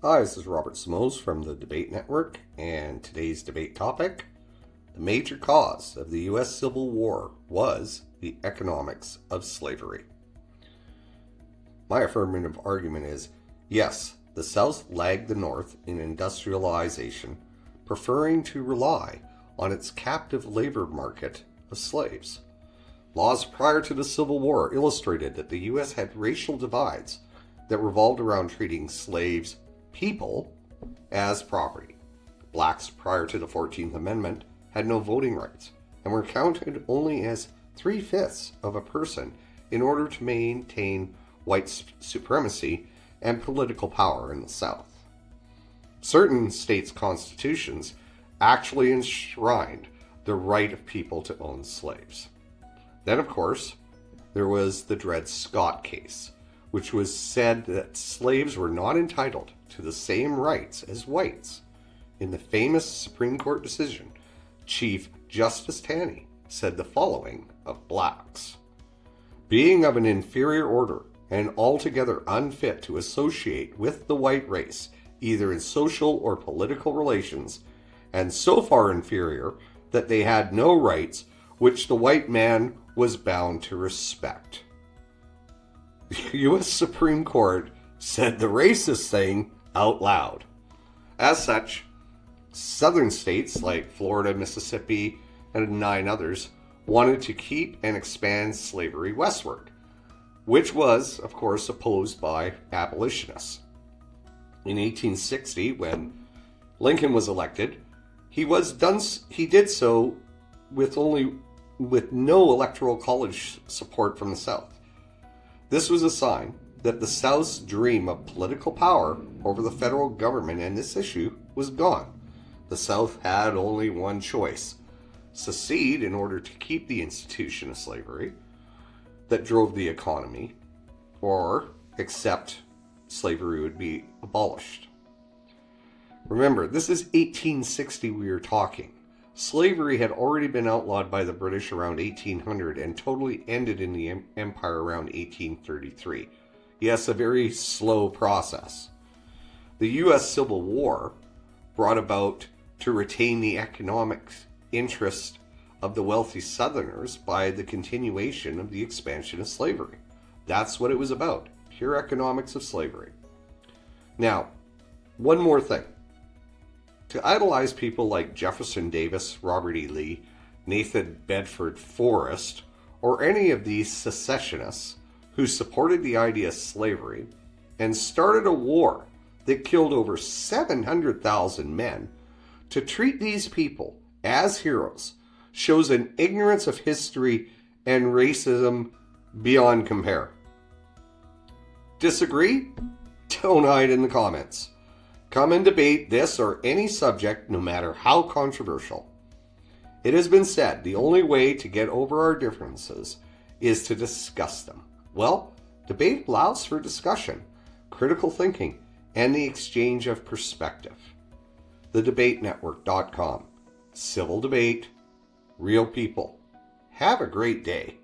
Hi, this is Robert Simoes from the Debate Network, and today's debate topic: the major cause of the U.S. Civil War was the economics of slavery. My affirmative argument is, yes, the South lagged the North in industrialization, preferring to rely on its captive labor market of slaves. Laws prior to the Civil War illustrated that the U.S. had racial divides that revolved around treating slaves, people, as property. Blacks prior to the 14th Amendment had no voting rights and were counted only as 3/5 of a person in order to maintain white supremacy and political power in the South. Certain states' constitutions actually enshrined the right of people to own slaves. Then, of course, there was the Dred Scott case, which was said that slaves were not entitled to the same rights as whites. In the famous Supreme Court decision, Chief Justice Taney said the following of blacks: "Being of an inferior order and altogether unfit to associate with the white race, either in social or political relations, and so far inferior that they had no rights which the white man was bound to respect." The U.S. Supreme Court said the racist thing out loud. As such, southern states like Florida, Mississippi, and 9 others wanted to keep and expand slavery westward, which was, of course, opposed by abolitionists. In 1860, when Lincoln was elected, he did so with no electoral college support from the South. This was a sign that the South's dream of political power over the federal government and this issue was gone. The South had only one choice: secede in order to keep the institution of slavery that drove the economy, or accept slavery would be abolished. Remember, this is 1860 we are talking. Slavery had already been outlawed by the British around 1800 and totally ended in the empire around 1833. Yes, a very slow process. The U.S. Civil War brought about to retain the economic interest of the wealthy Southerners by the continuation of the expansion of slavery. That's what it was about, pure economics of slavery. Now, one more thing. To idolize people like Jefferson Davis, Robert E. Lee, Nathan Bedford Forrest, or any of these secessionists who supported the idea of slavery and started a war that killed over 700,000 men, to treat these people as heroes shows an ignorance of history and racism beyond compare. Disagree? Don't hide in the comments. Come and debate this or any subject, no matter how controversial. It has been said the only way to get over our differences is to discuss them. Well, debate allows for discussion, critical thinking, and the exchange of perspective. TheDebateNetwork.com. Civil debate, real people. Have a great day.